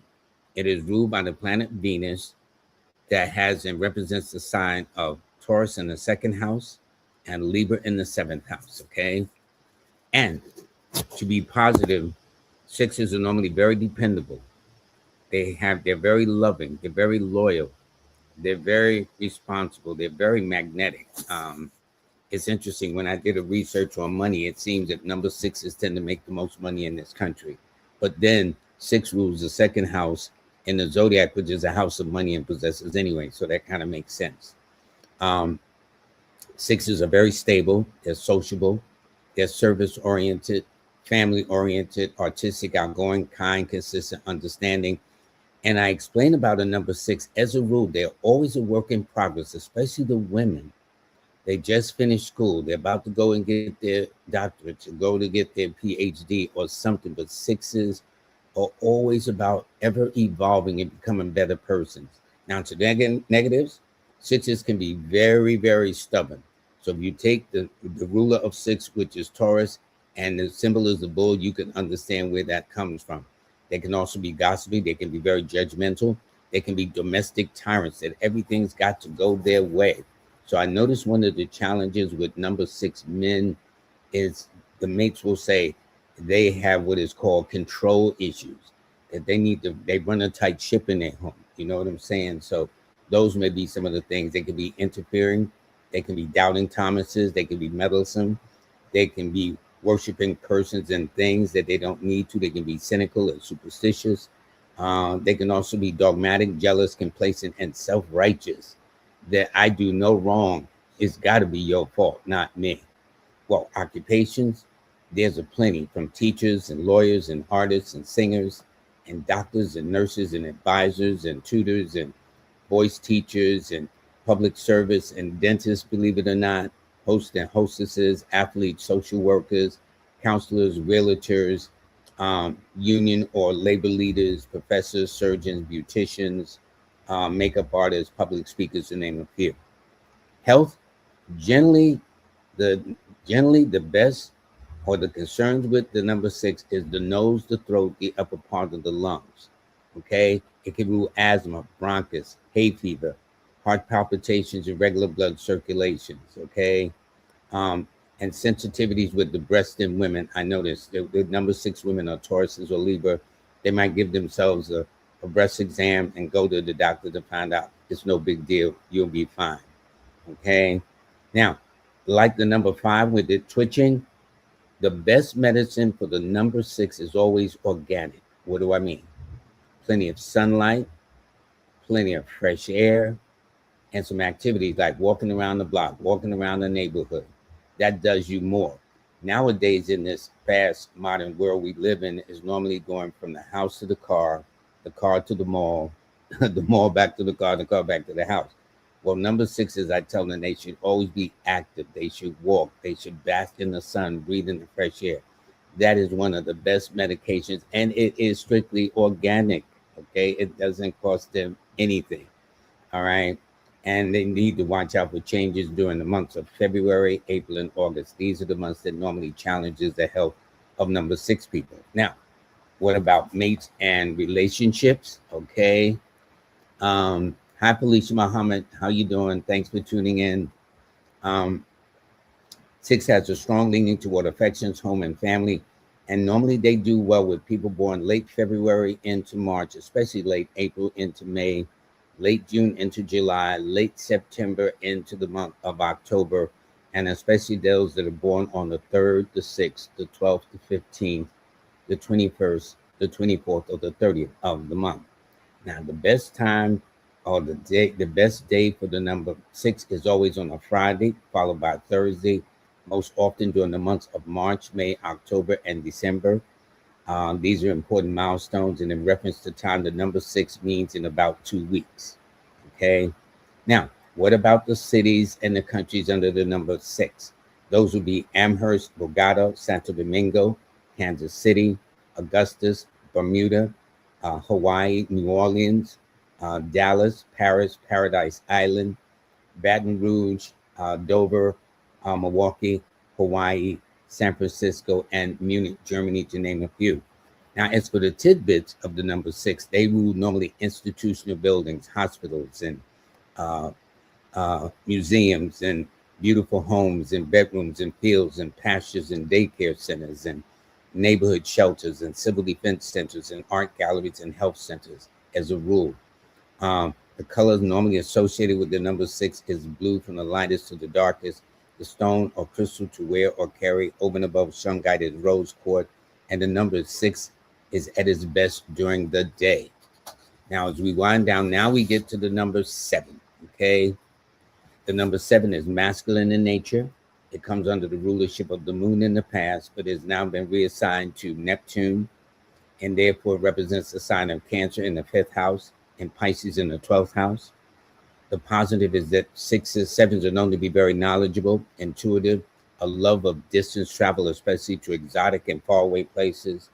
It is ruled by the planet Venus that has and represents the sign of Taurus in the 2nd house and Libra in the 7th house, okay? And to be positive, 6s are normally very dependable. They're very loving. They're very loyal. They're very responsible. They're very magnetic. It's interesting. When I did a research on money, it seems that number 6s tend to make the most money in this country. But then 6 rules the 2nd house in the zodiac, which is a house of money and possessors anyway. So that kind of makes sense. 6s are very stable. They're sociable. They're service-oriented, family-oriented, artistic, outgoing, kind, consistent, understanding. And I explain about a number 6. As a rule, they're always a work in progress, especially the women. They just finished school. They're about to go and get their doctorate, to go to get their PhD or something. But 6s are always about ever evolving and becoming better persons. Now, to negatives, 6s can be very, very stubborn. So if you take the ruler of 6, which is Taurus, and the symbol is the bull, you can understand where that comes from. They can also be gossipy. They can be very judgmental. They can be domestic tyrants, that everything's got to go their way. So I noticed one of the challenges with number 6 men is the mates will say they have what is called control issues, that they run a tight ship in their home. You know what I'm saying? So those may be some of the things. They can be interfering. They can be doubting Thomases. They can be meddlesome. They can be worshiping persons and things that they don't need to. They can be cynical and superstitious. They can also be dogmatic, jealous, complacent, and self-righteous. That I do no wrong. It's got to be your fault, not me. Well, occupations, there's a plenty, from teachers and lawyers and artists and singers and doctors and nurses and advisors and tutors and voice teachers and public service and dentists, believe it or not, hosts and hostesses, athletes, social workers, counselors, realtors, union or labor leaders, professors, surgeons, beauticians, makeup artists, public speakers, to name a few. Health, generally the best, or the concerns with the number 6 is the nose, the throat, the upper part of the lungs. Okay, it can rule asthma, bronchus, hay fever, heart palpitations, irregular blood circulations. Okay, and sensitivities with the breast in women. I noticed the number 6 women are Tauruses or Libra. They might give themselves a breast exam and go to the doctor to find out it's no big deal. You'll be fine. Okay, now, like the number 5 with it twitching, the best medicine for the number 6 is always organic. What do I mean? Plenty of sunlight, plenty of fresh air, and some activities like walking around the block, walking around the neighborhood. That does you more. Nowadays, in this fast modern world we live in, is normally going from the house to the car to the mall, the mall back to the car back to the house. Well, number 6 is, I tell them, they should always be active. They should walk. They should bask in the sun, breathe in the fresh air. That is one of the best medications, and it is strictly organic. Okay, it doesn't cost them anything. All right, and they need to watch out for changes during the months of February, April, and August. These are the months that normally challenges the health of number 6 people. Now, what about mates and relationships? Okay. Hi, Felicia Muhammad. How you doing? Thanks for tuning in. 6 has a strong leaning toward affections, home, and family. And normally they do well with people born late February into March, especially late April into May, late June into July, late September into the month of October, and especially those that are born on the 3rd, the 6th, the 12th, the 15th, the 21st, the 24th, or the 30th of the month. Now, the best time or the best day for the number 6 is always on a Friday, followed by Thursday, most often during the months of March, May, October, and December. These are important milestones, and in reference to time, the number 6 means in about 2 weeks. Okay. Now, what about the cities and the countries under the number 6? Those would be Amherst, Bogota, Santo Domingo, Kansas City, Augustus, Bermuda, Hawaii, New Orleans, Dallas, Paris, Paradise Island, Baton Rouge, Dover, Milwaukee, Hawaii, San Francisco, and Munich, Germany, to name a few. Now, as for the tidbits of the number 6, they rule normally institutional buildings, hospitals, and museums, and beautiful homes, and bedrooms, and fields, and pastures, and daycare centers, and neighborhood shelters, and civil defense centers, and art galleries, and health centers, as a rule. The colors normally associated with the number 6 is blue from the lightest to the darkest. The stone or crystal to wear or carry over and above shungite is rose quartz, and the number 6 is at its best during the day. Now, as we wind down, now we get to the number 7. Okay, the number 7 is masculine in nature. It comes under the rulership of the moon in the past, but has now been reassigned to Neptune, and therefore represents the sign of Cancer in the 5th house and Pisces in the 12th house. The positive is that 6s, 7s are known to be very knowledgeable, intuitive, a love of distance travel, especially to exotic and faraway places,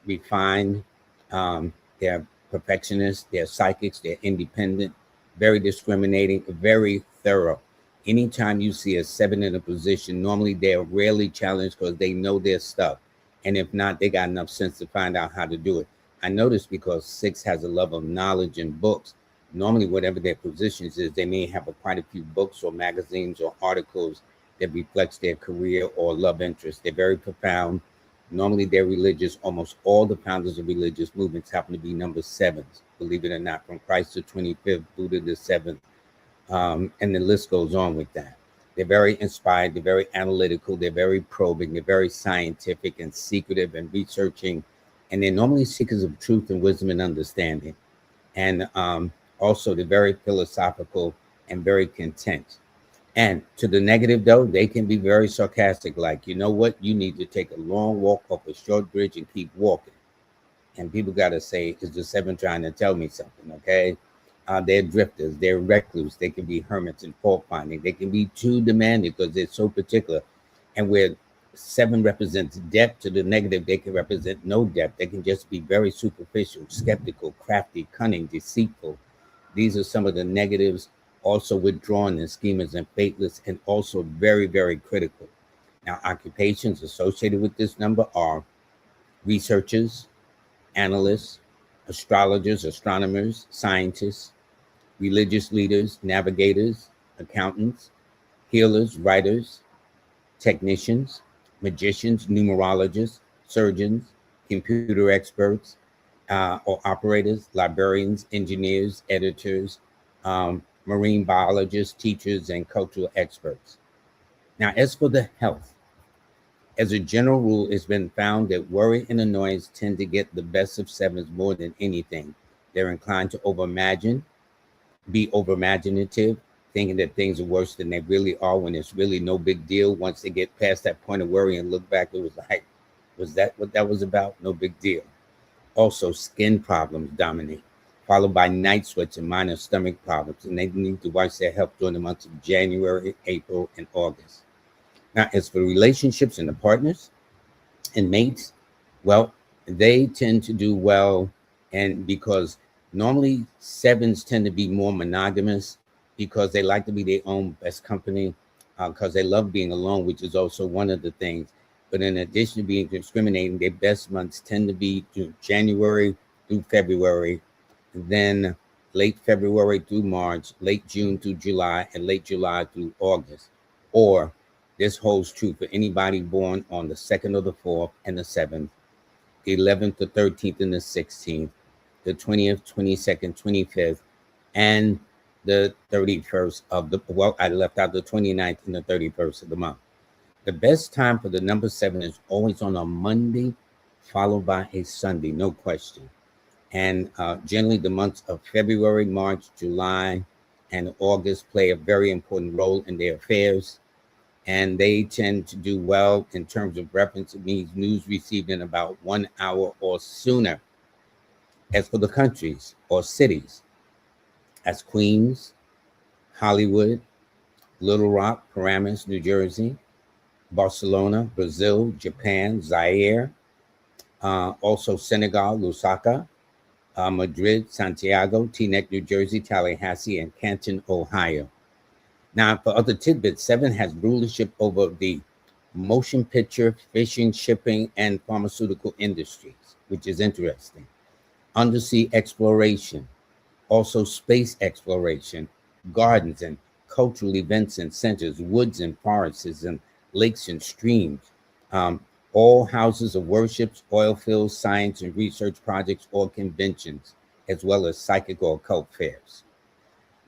refined. They're perfectionists, they're psychics, they're independent, very discriminating, very thorough. Anytime you see a 7 in a position, normally they're rarely challenged because they know their stuff. And if not, they got enough sense to find out how to do it. I noticed because 6 has a love of knowledge and books. Normally, whatever their positions is, they may have quite a few books or magazines or articles that reflects their career or love interest. They're very profound. Normally, they're religious. Almost all the founders of religious movements happen to be number 7s, believe it or not, from Christ the 25th, Buddha the 7th, and the list goes on with that. They're very inspired. They're very analytical. They're very probing. They're very scientific and secretive and researching. And they're normally seekers of truth and wisdom and understanding. And also, they're very philosophical and very content. And to the negative, though, they can be very sarcastic. Like, you know what? You need to take a long walk off a short bridge and keep walking. And people got to say, is the seven trying to tell me something? Okay. They're drifters. They're recluse. They can be hermits and fault finding. They can be too demanding because they're so particular. And where seven represents depth, to the negative, they can represent no depth. They can just be very superficial, skeptical, crafty, cunning, deceitful. These are some of the negatives. Also withdrawn and schemers and faithless, and also very, very critical. Now, occupations associated with this number are researchers, analysts, astrologers, astronomers, scientists, religious leaders, navigators, accountants, healers, writers, technicians, magicians, numerologists, surgeons, computer experts, or operators, librarians, engineers, editors, marine biologists, teachers, and cultural experts. Now, as for the health, as a general rule, it's been found that worry and annoyance tend to get the best of sevens more than anything. They're inclined to be over-imaginative, thinking that things are worse than they really are when it's really no big deal. Once they get past that point of worry and look back, it was like, was that what that was about? No big deal. Also, skin problems dominate, followed by night sweats and minor stomach problems, and they need to watch their health during the months of January, April, and August. Now, as for relationships and the partners and mates, well, they tend to do well, and because normally sevens tend to be more monogamous because they like to be their own best company, because they love being alone, which is also one of the things. But in addition to being discriminating, their best months tend to be January through February, then late February through March, late June through July, and late July through August. Or this holds true for anybody born on the 2nd or the 4th and the 7th, the 11th, the 13th, and the 16th, the 20th, 22nd, 25th, and the 31st of the, well, I left out the 29th and the 31st of the month. The best time for the number 7 is always on a Monday, followed by a Sunday, no question. And generally the months of February, March, July, and August play a very important role in their affairs. And they tend to do well in terms of reference. It means news received in about 1 hour or sooner. As for the countries or cities, as Queens, Hollywood, Little Rock, Paramus, New Jersey, Barcelona, Brazil, Japan, Zaire, also Senegal, Lusaka, Madrid, Santiago, Teaneck, New Jersey, Tallahassee, and Canton, Ohio. Now, for other tidbits, 7 has rulership over the motion picture, fishing, shipping, and pharmaceutical industries, which is interesting. Undersea exploration, also space exploration, gardens and cultural events and centers, woods and forests and lakes and streams, all houses of worships, oil fields, science and research projects or conventions, as well as psychic or occult fairs.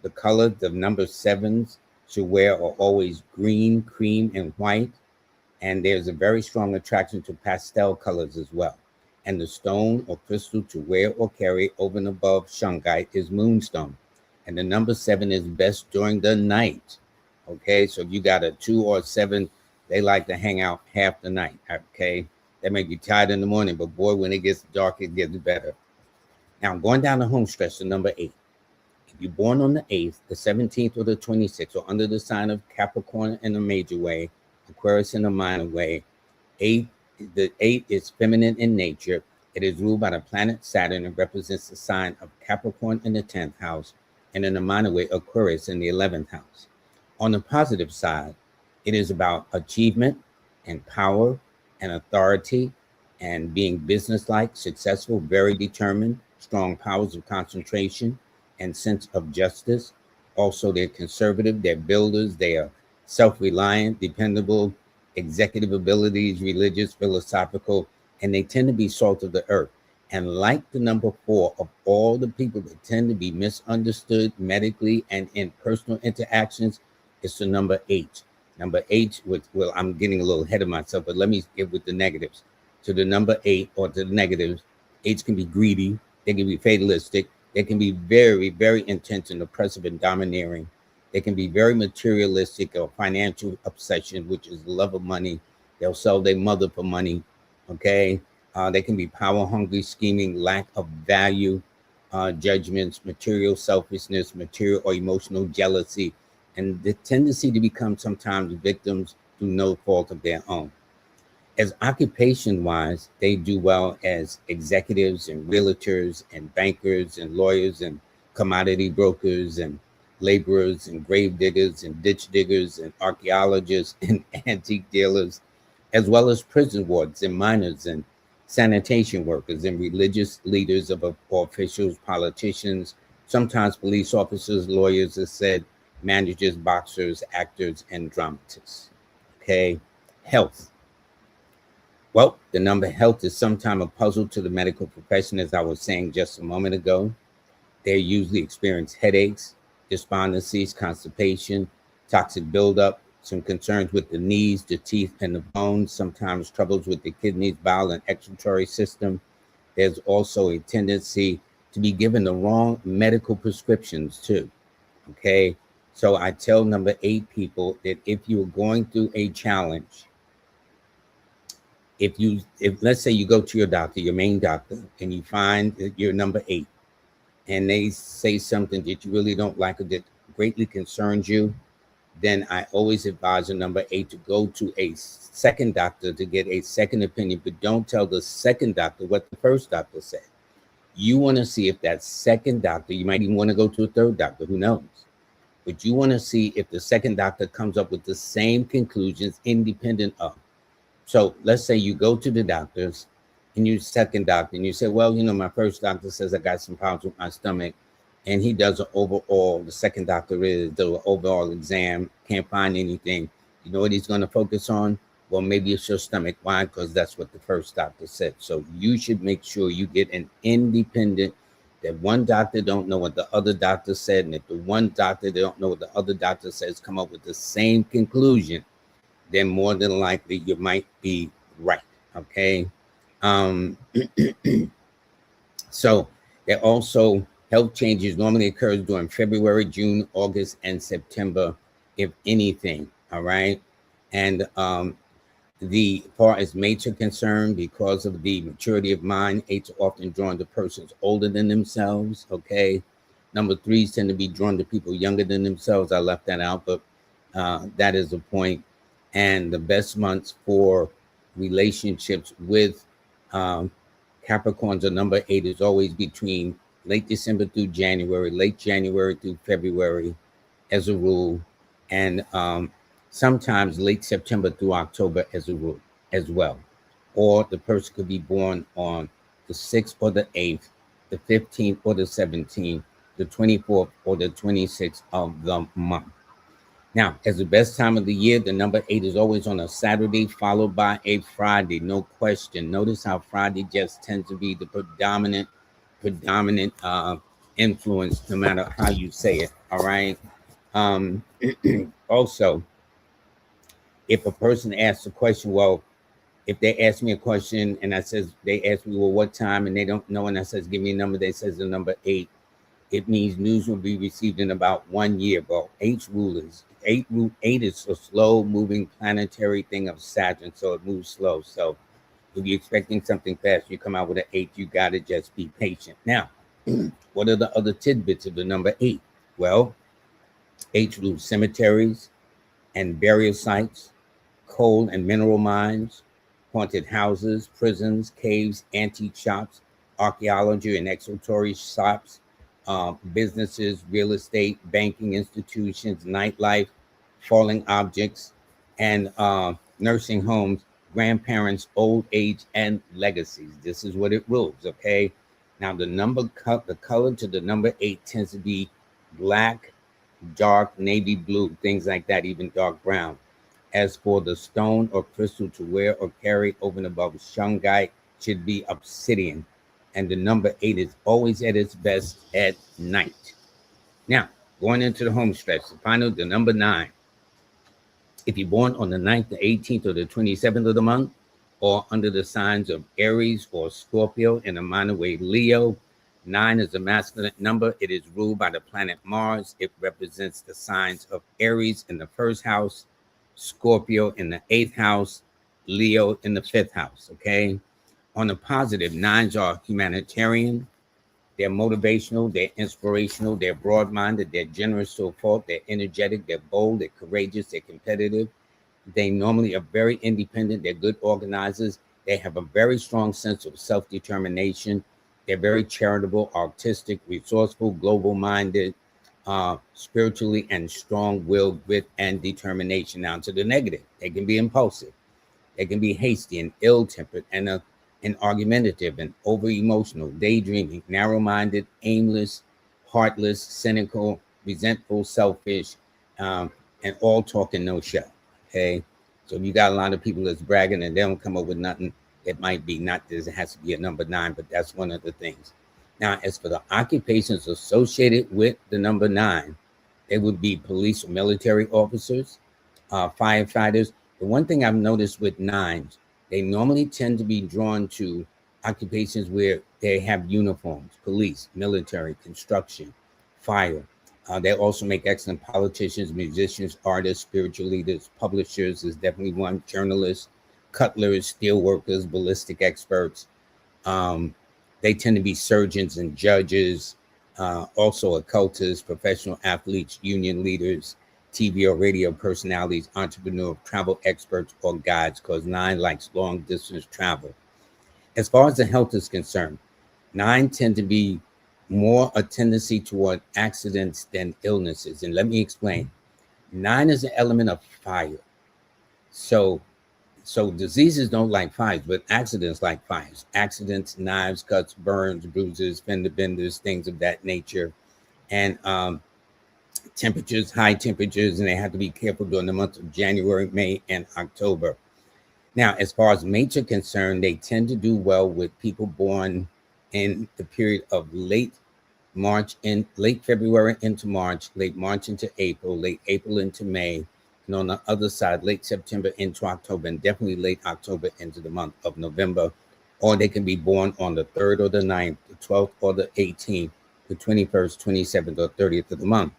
The color the number 7s should wear are always green, cream, and white. And there's a very strong attraction to pastel colors as well. And the stone or crystal to wear or carry over and above shungite is moonstone. And the number 7 is best during the night. Okay, so if you got a 2 or 7, they like to hang out half the night. Okay, they may be tired in the morning, but boy, when it gets dark, it gets better. Now, going down the home stretch to number 8. If you're born on the 8th, the 17th, or the 26th, or under the sign of Capricorn in a major way, Aquarius in a minor way, the 8 is feminine in nature. It is ruled by the planet Saturn and represents the sign of Capricorn in the 10th house, and in a minor way, Aquarius in the 11th house. On the positive side, it is about achievement and power and authority and being businesslike, successful, very determined, strong powers of concentration and sense of justice. Also, they're conservative, they're builders, they are self-reliant, dependable, executive abilities, religious, philosophical, and they tend to be salt of the earth. And like the number 4 of all the people that tend to be misunderstood medically and in personal interactions, it's the number 8. Number 8, well, I'm getting a little ahead of myself, but let me get with the negatives. To the number 8 or to the negatives, 8s can be greedy, they can be fatalistic, they can be very, very intense and oppressive and domineering. They can be very materialistic or financial obsession, which is the love of money. They'll sell their mother for money. Okay. They can be power hungry, scheming, lack of value, judgments, material selfishness, material or emotional jealousy, and the tendency to become sometimes victims through no fault of their own. As occupation wise, they do well as executives and realtors and bankers and lawyers and commodity brokers and laborers and grave diggers and ditch diggers and archaeologists and antique dealers, as well as prison wards and miners and sanitation workers and religious leaders of or officials, politicians, sometimes police officers, lawyers, as said, managers, boxers, actors, and dramatists. Okay, health. Well, the number health is sometimes a puzzle to the medical profession, as I was saying just a moment ago. They usually experience headaches, despondencies, constipation, toxic buildup, some concerns with the knees, the teeth, and the bones, sometimes troubles with the kidneys, bowel, and excretory system. There's also a tendency to be given the wrong medical prescriptions too. Okay, so I tell number 8 people that if you're going through a challenge, if let's say you go to your doctor, your main doctor, and you find that you're number 8, and they say something that you really don't like or that greatly concerns you, then I always advise a number 8 to go to a second doctor to get a second opinion, but don't tell the second doctor what the first doctor said. You want to see if that second doctor, you might even want to go to a third doctor, who knows? But you want to see if the second doctor comes up with the same conclusions independent of. So let's say you go to the doctors and you second doctor and you say, well, my first doctor says I got some problems with my stomach, and he does an overall, the second doctor does an overall exam, can't find anything. You know what he's going to focus on? Well, maybe it's your stomach. Why? Because that's what the first doctor said. So you should make sure you get an independent, that one doctor don't know what the other doctor said, and if the one doctor don't know what the other doctor says, come up with the same conclusion, then more than likely you might be right. Okay. So there also health changes normally occurs during February, June, August, and September, if anything. All right. And the far as mates are concerned, because of the maturity of mind, 8s are often drawn to persons older than themselves. Okay. Number 3s tend to be drawn to people younger than themselves. I left that out, but that is a point. And the best months for relationships with Capricorns or number 8 is always between late December through January, late January through February as a rule, and sometimes late September through October as a rule as well. Or the person could be born on the 6th or the 8th, the 15th or the 17th, the 24th or the 26th of the month. Now, as the best time of the year, the number 8 is always on a Saturday, followed by a Friday, no question. Notice how Friday just tends to be the predominant influence, no matter how you say it. All right. Also, if a person asks a question, well, if they ask me a question and they ask me, well, what time, and they don't know, and I says, give me a number, they says the number 8. It means news will be received in about 1 year. Well, 8 rulers. 8 is a slow moving planetary thing of Saturn, so it moves slow. So if you're expecting something fast, you come out with an 8, you got to just be patient. Now, what are the other tidbits of the number 8? Well, 8 rules cemeteries and burial sites, coal and mineral mines, haunted houses, prisons, caves, antique shops, archaeology and exploratory shops, businesses, real estate, banking institutions, nightlife, falling objects, and nursing homes, grandparents, old age, and legacies. This is what it rules, okay? Now, the color to the number 8 tends to be black, dark, navy blue, things like that, even dark brown. As for the stone or crystal to wear or carry over and above, shungite should be obsidian. And the number 8 is always at its best at night. Now, going into the home stretch, the number 9. If you're born on the 9th, the 18th, or the 27th of the month, or under the signs of Aries or Scorpio, in a minor way Leo, 9 is a masculine number. It is ruled by the planet Mars. It represents the signs of Aries in the first house, Scorpio in the 8th house, Leo in the 5th house, okay? On the positive, 9s are humanitarian, they're motivational, they're inspirational, they're broad-minded, they're generous to a fault, they're energetic, they're bold, they're courageous, they're competitive. They normally are very independent, they're good organizers, they have a very strong sense of self-determination, they're very charitable, artistic, resourceful, global-minded, spiritually and strong-willed, grit and determination. Now to the negative, they can be impulsive, they can be hasty and ill-tempered and argumentative and over-emotional, daydreaming, narrow-minded, aimless, heartless, cynical, resentful, selfish, and all talk and no show. Okay, so if you got a lot of people that's bragging and they don't come up with nothing, it might be not this. It has to be a number 9, but that's one of the things. Now, as for the occupations associated with the number 9, they would be police or military officers, firefighters. The one thing I've noticed with 9s, they normally tend to be drawn to occupations where they have uniforms: police, military, construction, fire. They also make excellent politicians, musicians, artists, spiritual leaders, publishers is definitely one, journalists, cutlers, steel workers, ballistic experts. They tend to be surgeons and judges, also occultists, professional athletes, union leaders, TV or radio personalities, entrepreneurs, travel experts, or guides, because 9 likes long distance travel. As far as the health is concerned, 9 tend to be more a tendency toward accidents than illnesses. And let me explain. 9 is an element of fire. So diseases don't like fires, but accidents like fires. Accidents, knives, cuts, burns, bruises, fender benders, things of that nature. And temperatures, high temperatures, and they have to be careful during the months of January, May, and October. Now, as far as mates are concerned, they tend to do well with people born in the period of late February into March, late March into April, late April into May, and on the other side, late September into October, and definitely late October into the month of November. Or they can be born on the 3rd or the 9th, the 12th or the 18th, the 21st, 27th, or 30th of the month.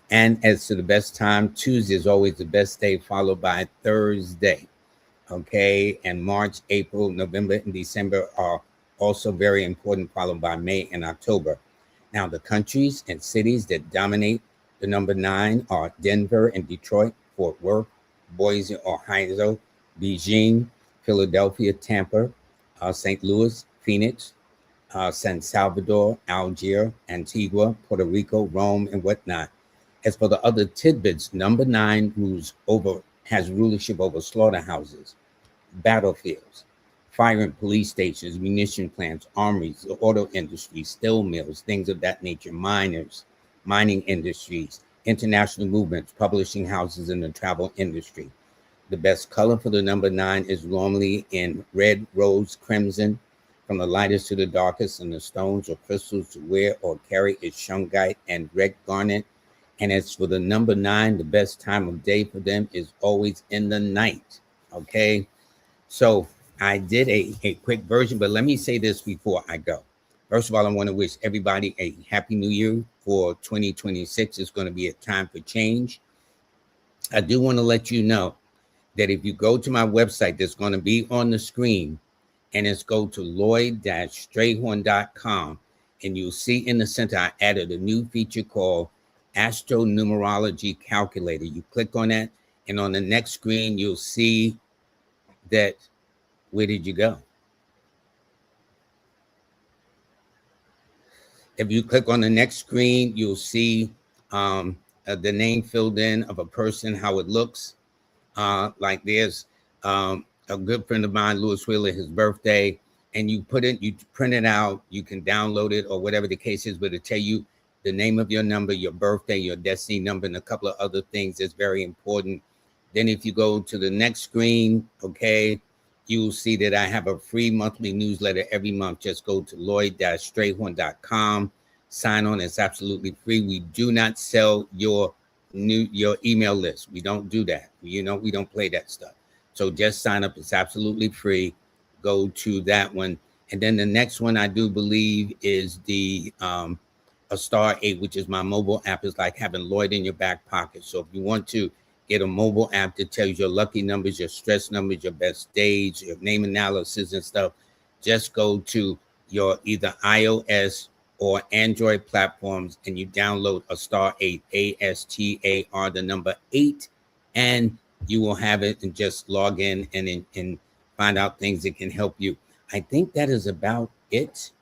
And as to the best time, Tuesday is always the best day, followed by Thursday. Okay, and March, April, November, and December are also very important, followed by May and October. Now, the countries and cities that dominate the number 9 are Denver and Detroit, Fort Worth, Boise, Ohio, Beijing, Philadelphia, Tampa, St. Louis, Phoenix, San Salvador, Algiers, Antigua, Puerto Rico, Rome, and whatnot. As for the other tidbits, number 9 has rulership over slaughterhouses, battlefields, fire and police stations, munition plants, armories, the auto industry, steel mills, things of that nature, miners, mining industries, international movements, publishing houses, and the travel industry. The best color for the number 9 is normally in red, rose, crimson. From the lightest to the darkest, and the stones or crystals to wear or carry is shungite and red garnet. And as for the number 9, the best time of day for them is always in the night. Okay, so I did a quick version, but let me say this before I go. First of all, I want to wish everybody a happy new year for 2026. It's going to be a time for change. I do want to let you know that if you go to my website, that's going to be on the screen, and it's go to Lloyd-Strayhorn.com, and you'll see in the center, I added a new feature called Astro-Numerology Calculator. You click on that, and on the next screen, you'll see that, where did you go? If you click on the next screen, you'll see the name filled in of a person, how it looks. Like there's a good friend of mine, Louis Wheeler, his birthday, and you print it out, you can download it or whatever the case is, but it'll tell you the name of your number, your birthday, your destiny number, and a couple of other things that's very important. Then if you go to the next screen, okay, you'll see that I have a free monthly newsletter every month. Just go to Lloyd-Strayhorn.com, sign on. It's absolutely free. We do not sell your your email list. We don't do that. We don't play that stuff. So just sign up. It's absolutely free. Go to that one. And then the next one I do believe is the a Star 8, which is my mobile app. Is like having Lloyd in your back pocket. So if you want to get a mobile app that tells your lucky numbers, your stress numbers, your best days, your name analysis and stuff, just go to your either iOS or Android platforms and you download a Star 8, ASTAR, the number 8, and you will have it and just log in and find out things that can help you. I think that is about it.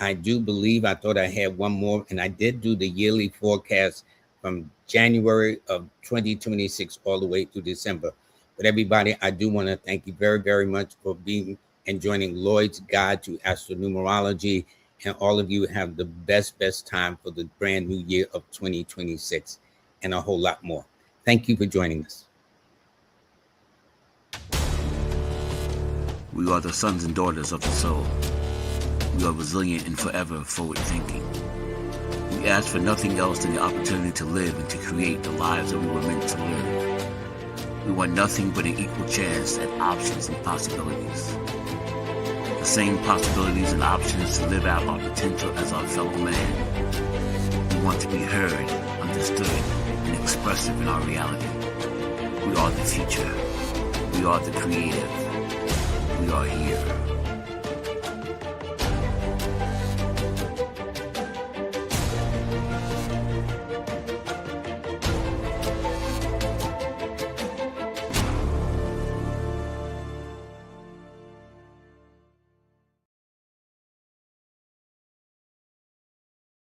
I do believe I thought I had one more, and I did do the yearly forecast from January of 2026 all the way through December. But everybody, I do want to thank you very, very much for being and joining Lloyd's Guide to Astro-Numerology. And all of you have the best time for the brand new year of 2026 and a whole lot more. Thank you for joining us. We are the sons and daughters of the soul. We are resilient and forever forward thinking. We ask for nothing else than the opportunity to live and to create the lives that we were meant to live. We want nothing but an equal chance at options and possibilities. The same possibilities and options to live out our potential as our fellow man. We want to be heard, understood, and expressive in our reality. We are the future. We are the creative. We are here.